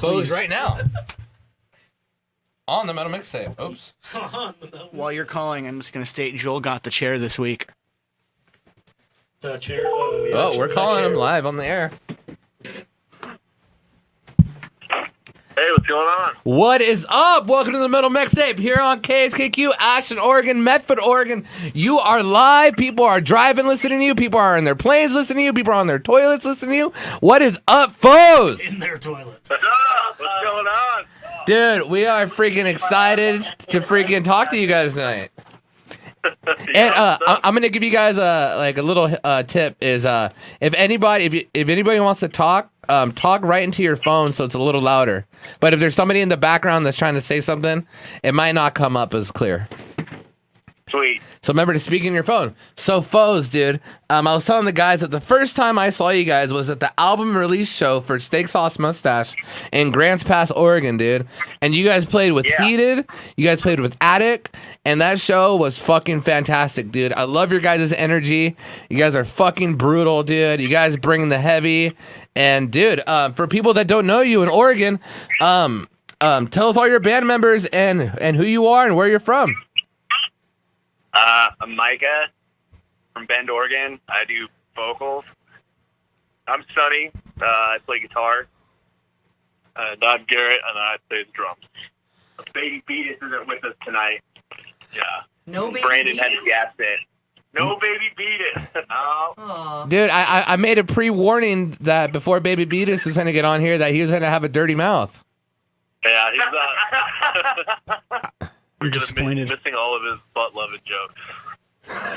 FOES right now. On the Metal Mixtape. Oops. While you're calling, I'm just going to state Joel got the chair this week. The chair? Oh, yeah. Oh, we're calling him live on the air. Hey, what's going on? What is up? Welcome to the Metal Mixtape here on KSKQ, Ashland, Oregon, Medford, Oregon. You are live. People are driving listening to you. People are in their planes listening to you. People are on their toilets listening to you. What is up, FOES? In their toilets. What's up? What's going on? Dude, we are freaking excited to freaking talk to you guys tonight. And I'm gonna give you guys a little tip is if anybody wants to talk right into your phone so it's a little louder. But if there's somebody in the background that's trying to say something, it might not come up as clear. Sweet. So remember to speak in your phone. So FOES, dude, I was telling the guys that the first time I saw you guys was at the album release show for Steak Sauce Mustache in Grants Pass, Oregon, dude. And you guys played with Heated, you guys played with Attic, and that show was fucking fantastic, dude. I love your guys' energy. You guys are fucking brutal, dude. You guys bring the heavy. And dude, for people that don't know you in Oregon, tell us all your band members and who you are and where you're from. I'm Micah from Bend, Oregon. I do vocals. I'm Sonny. I play guitar. And I'm Garrett, and I play the drums. Baby Beatus isn't with us tonight. Yeah. No Baby Brandon had Beatus? to gas it. No Baby Beatus. No. Aw. Dude, I made a pre-warning that before Baby Beatus was going to get on here that he was going to have a dirty mouth. Yeah, he's I'm disappointed. missing all of his butt-loving jokes.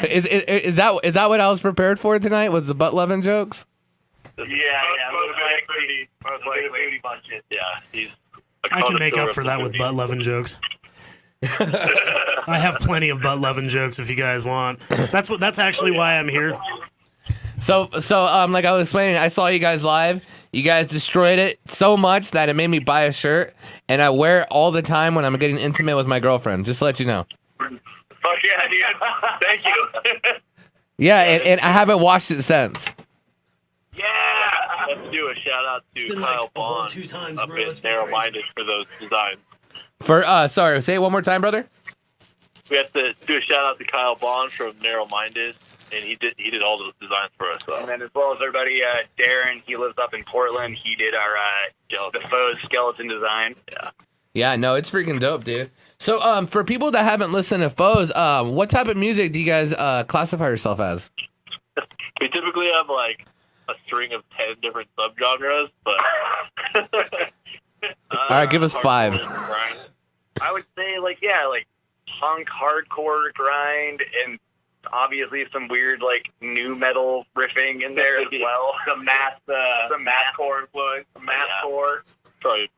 Is that what I was prepared for tonight? Was the butt-loving jokes? Yeah, most likely. Yeah, he's. I can make up for that with butt-loving jokes. I have plenty of butt-loving jokes if you guys want. That's actually why I'm here. So like I was explaining, I saw you guys live. You guys destroyed it so much that it made me buy a shirt, and I wear it all the time when I'm getting intimate with my girlfriend. Just to let you know. Fuck yeah, dude. Thank you. Yeah, and I haven't washed it since. Yeah. Let's do a shout out to been Kyle like a whole Bond 2 times, up bro. in It's been Narrow Minded for those designs. Sorry, say it one more time, brother. We have to do a shout out to Kyle Bond from Narrow Minded, and he did all those designs for us. So. And then as well as everybody, Darren, he lives up in Portland. He did our the FOES skeleton design. Yeah. Yeah, no, it's freaking dope, dude. So for people that haven't listened to FOES, what type of music do you guys classify yourself as? We typically have like a string of 10 different subgenres, but All right, give us 5. I would say like punk, hardcore, grind, and obviously some weird like new metal riffing in there as well. Some mathcore influence, mathcore. Probably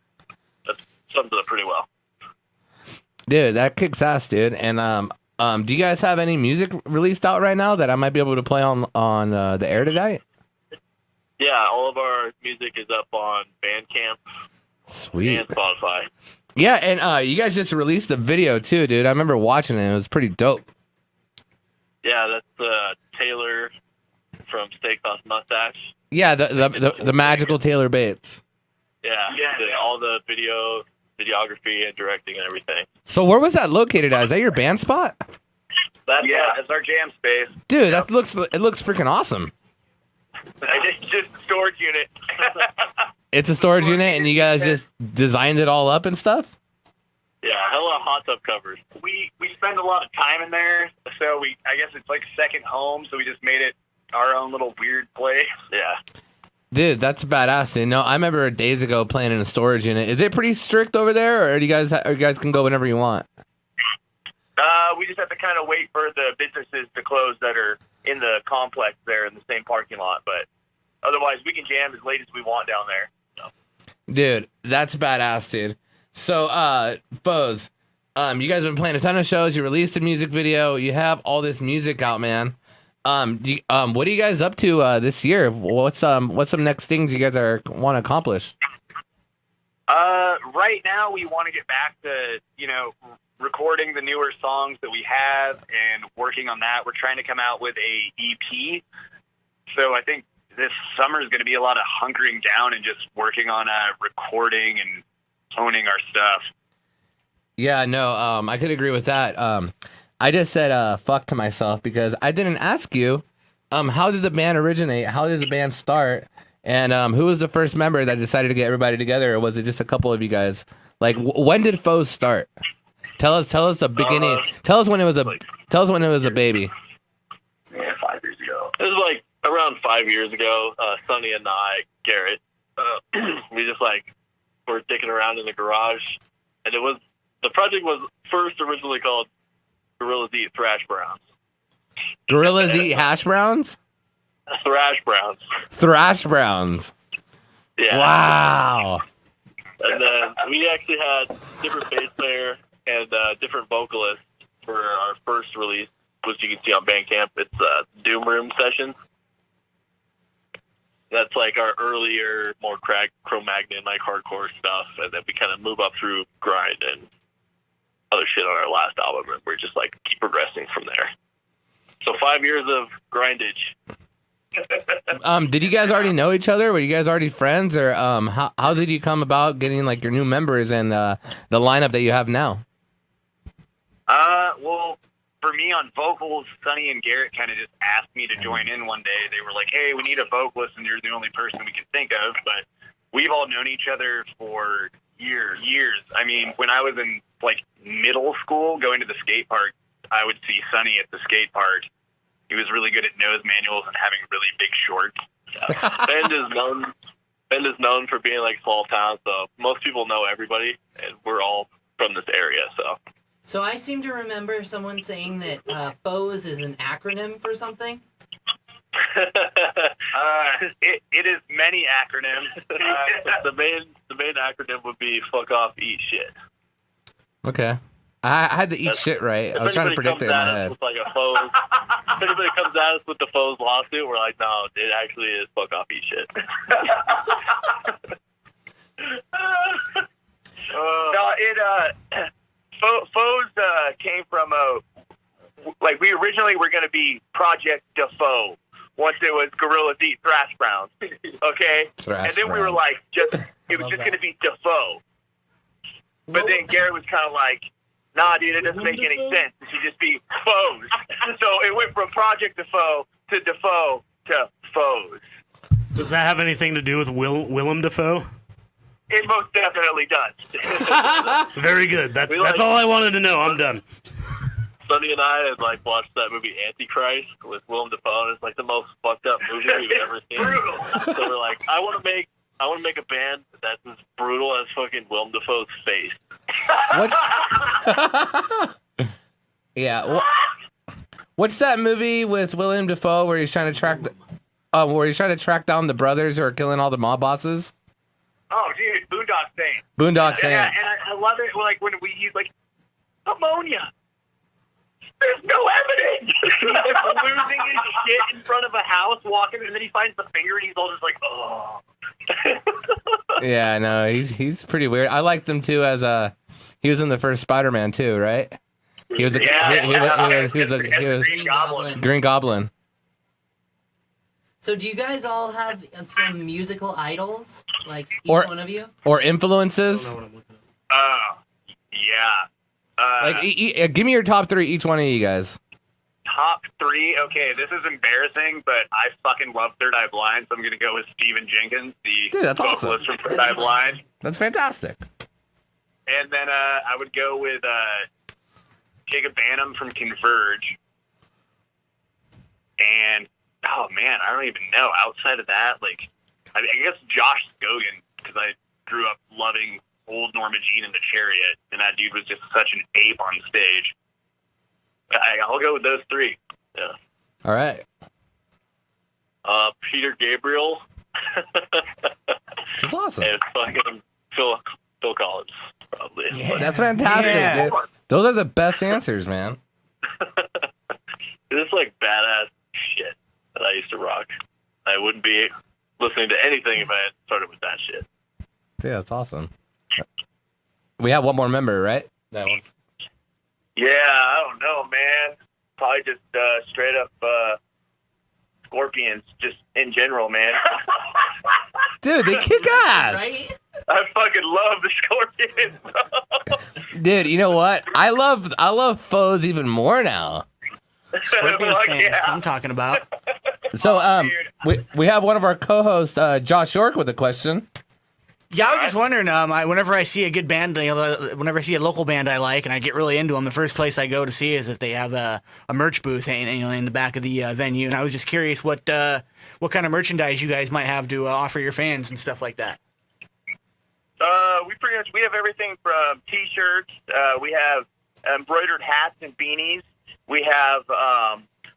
that sums it up pretty well. Dude, that kicks ass, dude. And do you guys have any music released out right now that I might be able to play on the air tonight? Yeah, all of our music is up on Bandcamp Sweet. and Spotify. Yeah, and you guys just released a video too, dude. I remember watching it. It was pretty dope. Yeah, that's Taylor from Steak Sauce Mustache. Yeah, the magical Taylor Bates. Yeah. All the videography and directing and everything. So where was that located at? Is that your band spot? It's our jam space. Dude, it looks freaking awesome. It's just a storage unit. It's a storage unit, and you guys just designed it all up and stuff? Yeah, hella hot tub covers. We spend a lot of time in there, so I guess it's like second home, so we just made it our own little weird place. Yeah. Dude, that's badass. You know, I remember days ago playing in a storage unit. Is it pretty strict over there, or you guys can go whenever you want? We just have to kind of wait for the businesses to close that are in the complex there in the same parking lot, but otherwise we can jam as late as we want down there. So. Dude, that's badass, dude. So, FOES, you guys have been playing a ton of shows. You released a music video. You have all this music out, man. What are you guys up to this year? What's some next things you guys want to accomplish? Right now we want to get back to, recording the newer songs that we have and working on that. We're trying to come out with a EP. So I think this summer is going to be a lot of hunkering down and just working on recording and honing our stuff. Yeah, no, I could agree with that. I just said fuck to myself because I didn't ask you how did the band originate? How did the band start? And who was the first member that decided to get everybody together, or was it just a couple of you guys? Like, when did FOES start? Tell us the beginning. Tell us when it was a baby. Yeah, 5 years ago. It was like around 5 years ago. Sonny and I, Garrett, we just like were dicking around in the garage, and the project was first originally called Gorillas Eat Thrash Browns. Gorillas Eat Hash Browns? Thrash Browns. Thrash Browns. Yeah. Wow. And then we actually had different bass player and different vocalists for our first release, which you can see on Bandcamp. It's Doom Room Sessions. That's like our earlier, more Cro-Magnon, like hardcore stuff, and then we kind of move up through grind and other shit on our last album, and we're just like keep progressing from there. So 5 years of grindage. Did you guys already know each other? Were you guys already friends, or how did you come about getting like your new members and the lineup that you have now? Well, for me on vocals, Sonny and Garrett kind of just asked me to join in one day. They were like, "Hey, we need a vocalist, and you're the only person we can think of." But we've all known each other for years. I mean, when I was in like middle school, going to the skate park, I would see Sonny at the skate park. He was really good at nose manuals and having really big shorts. Bend is known for being like small town, so most people know everybody, and we're all from this area. So I seem to remember someone saying that FOES is an acronym for something. It is many acronyms. The main acronym would be "Fuck Off, Eat Shit." Okay. I had to eat shit right. I was trying to predict it in my head. Like a FOES, if anybody comes at us with the FOES lawsuit, we're like, no, it actually is "Fuck Off, Eat Shit." FOES came from like we originally were going to be Project Defoe once it was Gorillas Eat Thrash Browns, okay? And then we were like, it was just going to be Defoe. But then Garrett was kind of like, nah, dude, it doesn't make any sense. It should just be FOES. So it went from Project Defoe to FOES. Does that have anything to do with Willem Dafoe? It most definitely does. Very good. That's all I wanted to know. I'm done. Sonny and I had like watched that movie Antichrist with Willem Dafoe, and it's like the most fucked up movie we've ever seen. So we're like, I want to make a band that's as brutal as fucking Willem Dafoe's face. Yeah. What's that movie with Willem Dafoe where he's trying to track down the brothers who are killing all the mob bosses? Oh, dude, Boondock Saints. Boondock Saints. And I love it. Like when he's like, ammonia. There's no evidence. He's like losing his shit in front of a house, walking, and then he finds the finger, and he's all just like, oh. Yeah, no, he's pretty weird. I liked him too as he was in the first Spider-Man too, right? He was Green Goblin. So do you guys all have some musical idols, like each one of you? Or influences? Yeah. Give me your top three, each one of you guys. Top three? Okay, this is embarrassing, but I fucking love Third Eye Blind, so I'm going to go with Steven Jenkins, the vocalist from Third Eye Blind. That's fantastic. And then I would go with Jacob Banham from Converge. And, oh man, I don't even know. Outside of that, like, I guess Josh Scogan, because I grew up loving old Norma Jean in the Chariot, and that dude was just such an ape on stage. I'll go with those three. Yeah. All right. Peter Gabriel. That's awesome. And fucking Phil Collins, probably. Yeah. That's fantastic, dude. Those are the best answers, man. It's like badass shit that I used to rock. I wouldn't be listening to anything if I had started with that shit. Yeah, that's awesome. We have one more member, right? That one's... Yeah, I don't know, man. Probably just straight up Scorpions just in general, man. Dude, they kick ass. Right? I fucking love the Scorpions. Dude, you know what? I love FOES even more now. Scorpions Fuck fans, yeah. that's what I'm talking about. So dude. we have one of our co-hosts, Josh York, with a question. Yeah, I was just wondering. Whenever I see a good band, whenever I see a local band I like, and I get really into them, the first place I go to see is if they have a merch booth, in the back of the venue. And I was just curious what kind of merchandise you guys might have to offer your fans and stuff like that. We have everything from T-shirts. We have embroidered hats and beanies. We have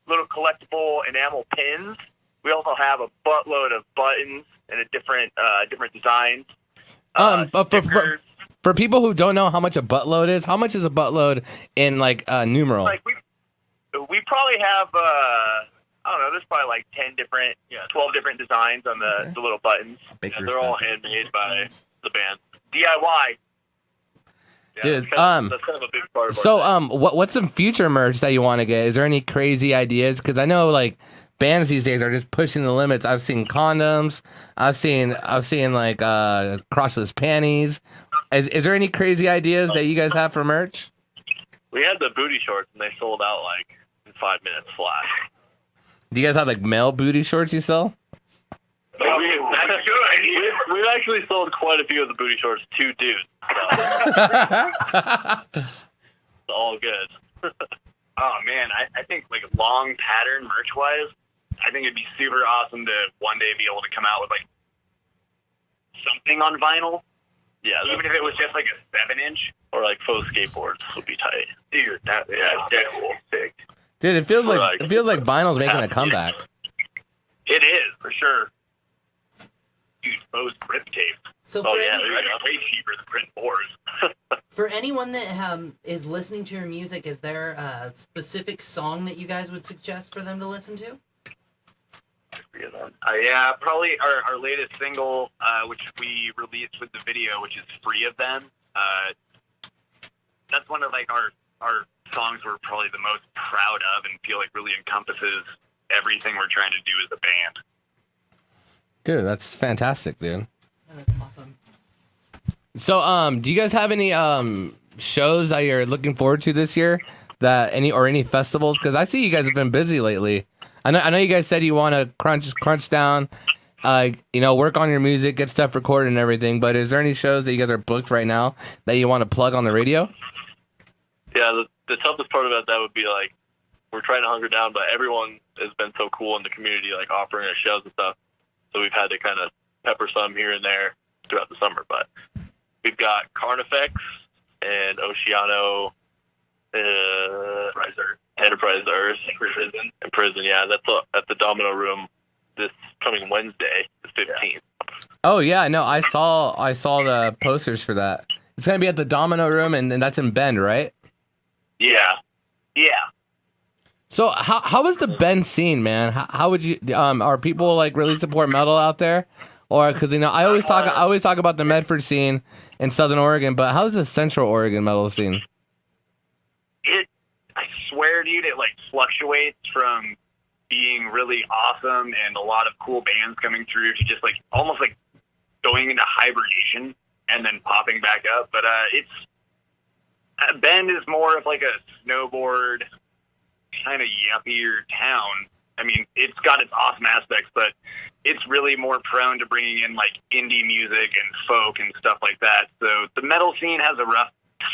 little collectible enamel pins. We also have a buttload of buttons and different designs. But for people who don't know how much a buttload is, how much is a buttload in numeral? Like we probably have I don't know. There's probably like 12 different designs on the little buttons. And they're all handmade by the band. DIY. Yeah, Dude, that's kind of a big part of So our thing. what's some future merch that you want to get? Is there any crazy ideas? Because I know bands these days are just pushing the limits. I've seen condoms. I've seen crotchless panties. Is there any crazy ideas that you guys have for merch? We had the booty shorts, and they sold out in 5 minutes flat. Do you guys have male booty shorts you sell? That's good. We've actually sold quite a few of the booty shorts to dudes. So it's all good. Oh man, I think long pattern merch wise, I think it'd be super awesome to one day be able to come out with something on vinyl. Yeah, Even if it was just a 7-inch. Or faux skateboards would be tight. Dude, that's cool. Sick. Dude, it feels like vinyl's making a comeback. It is, for sure. Dude, those grip tape. So Oh, for, yeah, any- there you go. Way cheaper than print boards. for anyone that is listening to your music, is there a specific song that you guys would suggest for them to listen to? Yeah, probably our latest single, which we released with the video, which is Free of Them. That's one of our songs we're probably the most proud of and feel really encompasses everything we're trying to do as a band. Dude, that's fantastic, dude. Oh, that's awesome. So, do you guys have any shows that you're looking forward to this year? Any festivals? Because I see you guys have been busy lately. I know you guys said you want to crunch down, work on your music, get stuff recorded and everything. But is there any shows that you guys are booked right now that you want to plug on the radio? Yeah, the toughest part about that would be we're trying to hunker down, but everyone has been so cool in the community, offering us shows and stuff. So we've had to kind of pepper some here and there throughout the summer. But we've got Carnifex and Oceano, Enterprise Earth, Prison. Yeah, that's at the Domino Room this coming Wednesday, the 15th. Oh yeah, no, I saw the posters for that. It's gonna be at the Domino Room, and that's in Bend, right? Yeah. So how is the Bend scene, man? How would you are people really support metal out there, or because I always talk about the Medford scene in Southern Oregon, but how's the Central Oregon metal scene? I swear, dude, it fluctuates from being really awesome and a lot of cool bands coming through to just almost going into hibernation and then popping back up. But Bend is more of a snowboard kind of yuppier town. I mean, it's got its awesome aspects, but it's really more prone to bringing in indie music and folk and stuff like that. So the metal scene has a rough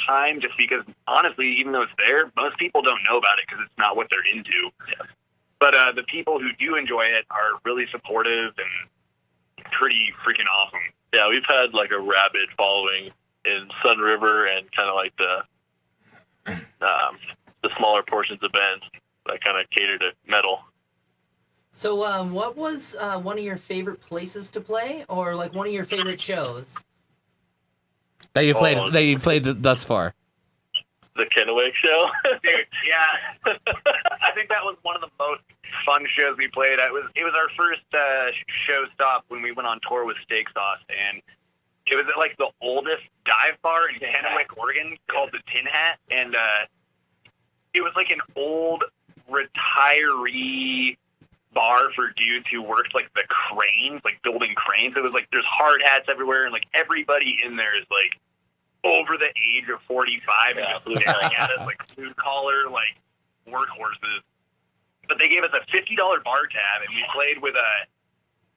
time just because, honestly, even though it's there, most people don't know about it because it's not what they're into. Yeah. But the people who do enjoy it are really supportive and pretty freaking awesome. Yeah, we've had a rabid following in Sun River and kind of the smaller portions of Bend that kind of cater to metal. So, what was one of your favorite places to play, or one of your favorite shows that you played thus far? The Kennewick show. Dude, yeah. I think that was one of the most fun shows we played. It was our first show stop when we went on tour with Steak Sauce, and it was at the oldest dive bar in Kennewick, Oregon, called the Tin Hat, and it was an old retiree bar for dudes who worked like the cranes, like building cranes. It was like there's hard hats everywhere, and like everybody in there is like over the age of 45 and just staring at us like food collar, like workhorses. But they gave us a $50 bar tab, and we played with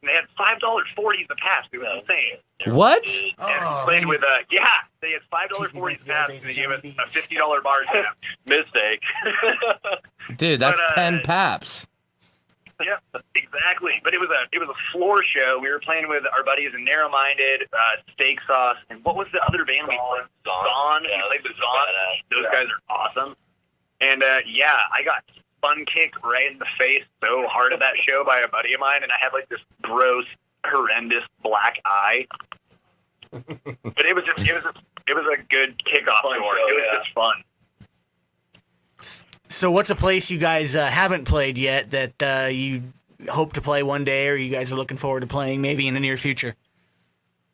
they had $5.40 a pass. It was insane. What? And we played with they had $5.40 pass, and they gave us a $50 bar tab. Mistake. Dude, that's 10 paps. Yeah, exactly. But it was a floor show. We were playing with our buddies in Narrow Minded, Steak Sauce, and what was the other band we played? Dawn. Yeah, we played with Dawn. Those guys are awesome. And I got spun kicked right in the face so hard at that show by a buddy of mine, and I had like this gross, horrendous black eye. But it was a good kickoff tour. It was just fun. So what's a place you guys haven't played yet that you hope to play one day, or you guys are looking forward to playing maybe in the near future?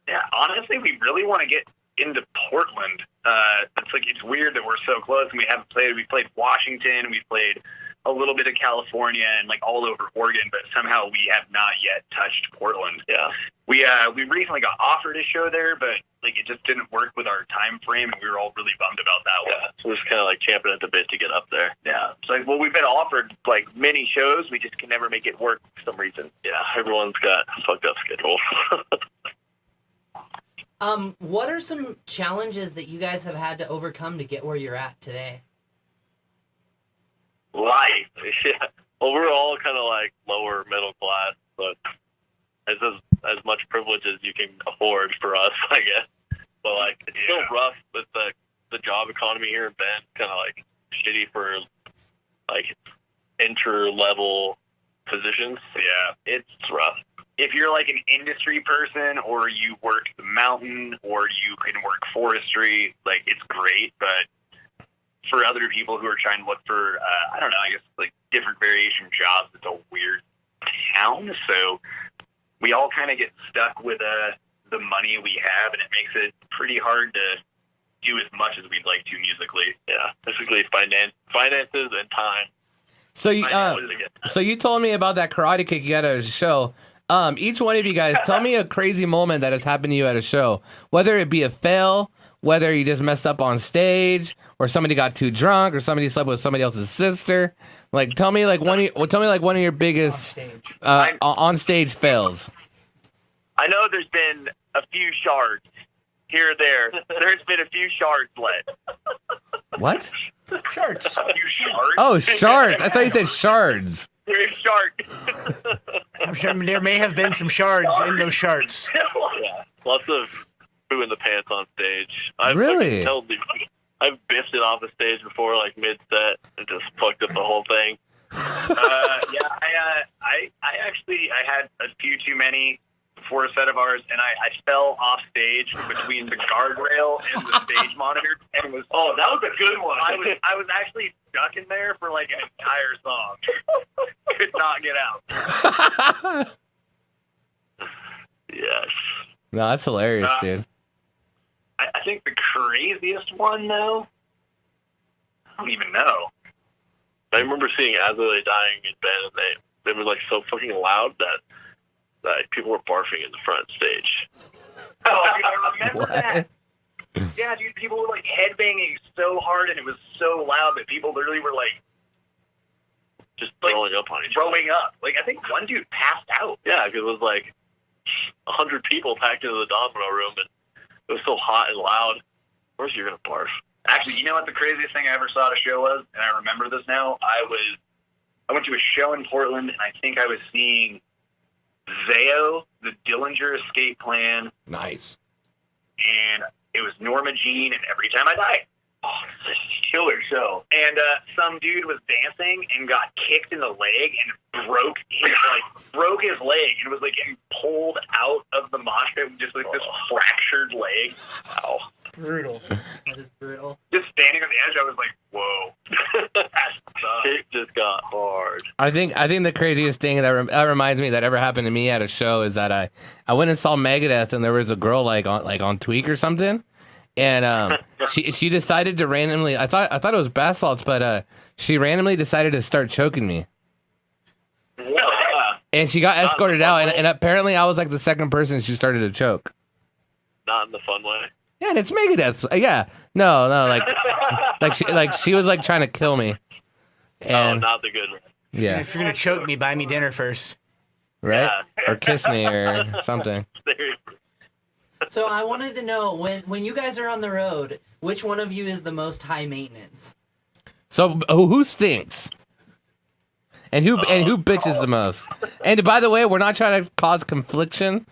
Yeah, honestly, we really want to get into Portland. It's weird that we're so close and we haven't played. We played Washington, we played a little bit of California and like all over Oregon, but somehow we have not yet touched Portland. Yeah, we recently got offered a show there, but like it just didn't work with our time frame, and we were all really bummed about that one. So we're just kind of like champing at the bit to get up there. Yeah, it's like, well, we've been offered like many shows, we just can never make it work for some reason. Yeah, everyone's got fucked up schedules. What are some challenges that you guys have had to overcome to get where you're at today? Life. Yeah. Well, we're all kind of like lower middle class, but it's as much privilege as you can afford for us, I guess. But like, it's still rough with the job economy here in Bend. Kind of like shitty for like inter-level positions. Yeah, it's rough. If you're like an industry person, or you work the mountain, or you can work forestry, like it's great. But for other people who are trying to look for, I don't know, I guess like different variation jobs, it's a weird town. So we all kind of get stuck with the money we have, and it makes it pretty hard to do as much as we'd like to musically. Yeah, basically finances and time. So you told me about that karate kick you got at a show. Each one of you guys, tell me a crazy moment that has happened to you at a show, whether it be a fail, whether you just messed up on stage, or somebody got too drunk, or somebody slept with somebody else's sister. Like, tell me like one of your biggest on stage fails. I know there's been a few shards here or there. There's been a few shards let. What? Shards. A few shards? Oh, shards. I thought you said shards. There's shards. I'm sure there may have been some shards in those shards. Yeah, lots of poo in the pants on stage. Really? I've biffed it off the stage before, like mid-set, and just fucked up the whole thing. I had a few too many before a set of ours, and I fell off stage between the guardrail and the stage monitor, and that was a good one. I was actually stuck in there for like an entire song. Could not get out. Yes. No, that's hilarious, dude. I think the craziest one, though, I don't even know. I remember seeing Azalea Dying in Bend, and they were like so fucking loud that people were barfing in the front stage. Oh, dude, I remember that. Yeah, dude, people were like headbanging so hard, and it was so loud that people literally were like just throwing up on each other. Throwing up. Like, I think one dude passed out. Yeah, because it was like 100 people packed into the domino room, and it was so hot and loud. Of course you're going to barf. Actually, you know what the craziest thing I ever saw at a show was? And I remember this now. I went to a show in Portland, and I think I was seeing Zayo, the Dillinger Escape Plan. Nice. And it was Norma Jean and Every Time I Die. Oh, it's a killer show. And some dude was dancing and got kicked in the leg and broke his leg, and was like getting pulled out of the mosh pit with just like this fractured leg. Wow. Brutal. That is brutal. Just standing on the edge, I was like, whoa. It just got hard. I think the craziest thing that reminds me that ever happened to me at a show is that I went and saw Megadeth, and there was a girl on Tweak or something, and she decided to randomly, I thought it was bath salts, but she randomly decided to start choking me. What? And she got escorted out, and apparently I was like the second person she started to choke. Not in the fun way. Yeah, and it's Megadeth. Yeah, no, like she was like trying to kill me. And, not the good one. Yeah. If you're gonna choke me, buy me dinner first. Right? Yeah. Or kiss me or something. So I wanted to know, when you guys are on the road, which one of you is the most high maintenance? So who stinks? And who bitches the most? And by the way, we're not trying to cause confliction.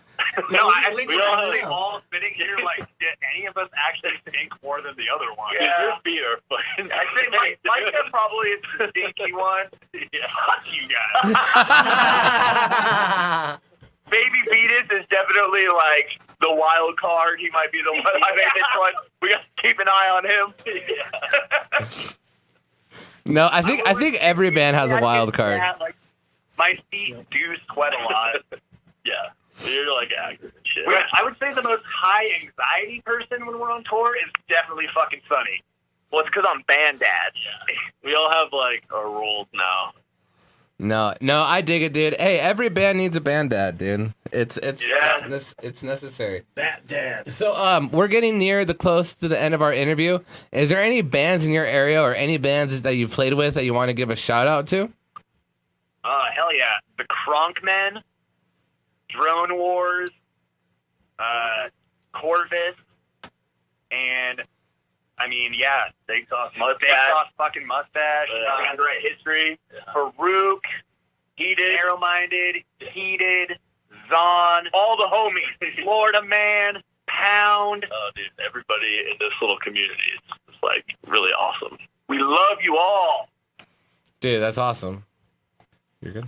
No, we we just all, wanna know. all sitting here like, did any of us actually stink more than the other one? Yeah. Your feet are fucking. I think Mike probably is the stinky one. Yeah. Fuck you guys. Baby Fetus is definitely like the wild card. He might be the one. I mean, this one. We got to keep an eye on him. No, I think every band has a wild card. Like, my feet do sweat a lot. Yeah. You're like active and shit. I would say the most high anxiety person when we're on tour is definitely fucking Sunny. Well, it's because I'm band dad. Yeah. We all have like our roles now. No, I dig it, dude. Hey, every band needs a band dad, dude. It's necessary. That dad. So we're getting close to the end of our interview. Is there any bands in your area or any bands that you've played with that you want to give a shout out to? Hell yeah. The Kronkmen, Drone Wars, Corvus, and I mean, yeah, Steak Sauce fucking Mustache, Great History, Farouk, Heated, Narrow-Minded, Heated, Zon, all the homies, Florida Man, Pound. Oh, dude, everybody in this little community is like really awesome. We love you all. Dude, that's awesome. You're good?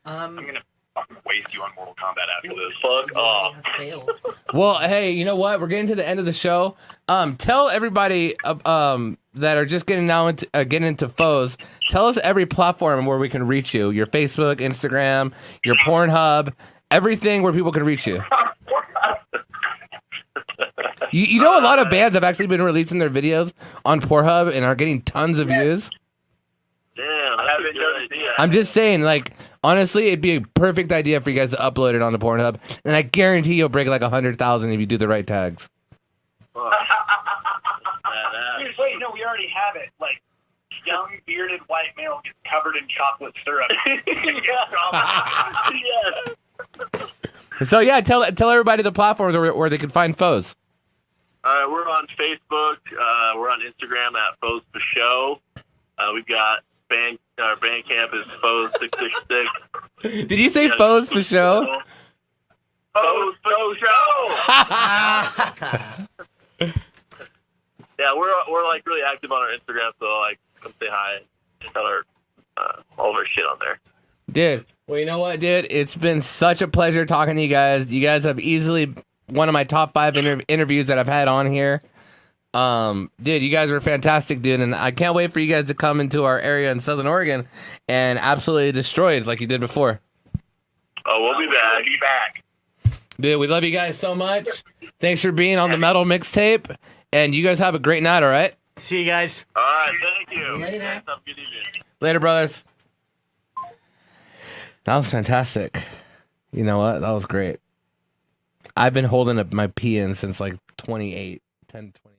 I'm gonna fucking waste you on Mortal Kombat after this. Fuck off. Fails. Well, hey, you know what? We're getting to the end of the show. Tell everybody that are just getting into FOES. Tell us every platform where we can reach you. Your Facebook, Instagram, your Pornhub, everything where people can reach you. You know, a lot of bands have actually been releasing their videos on Pornhub and are getting tons of views. Damn, that's a good idea. I'm just saying, like, honestly, it'd be a perfect idea for you guys to upload it onto Pornhub, and I guarantee you'll break like 100,000 if you do the right tags. Wait, no, we already have it. Like, young bearded white male gets covered in chocolate syrup. Yes. So yeah, tell everybody the platforms where they can find FOES. We're on Facebook. We're on Instagram at FOES for Show. We've got our band camp is FOES 666. Did you say FOES for show? FOES for Show. Yeah, we're like really active on our Instagram, so like come say hi and tell our all of our shit on there. Dude, well, you know what, dude? It's been such a pleasure talking to you guys. You guys have easily one of my top 5 interviews that I've had on here. Dude, you guys are fantastic, dude, and I can't wait for you guys to come into our area in Southern Oregon and absolutely destroy it like you did before. Oh, we'll be back. Be back. Dude, we love you guys so much. Thanks for being on the Metal Mixtape, and you guys have a great night, all right? See you guys. All right, thank you. Later. Have a good evening. Later, brothers. That was fantastic. You know what? That was great. I've been holding my pee in since like 10, 20.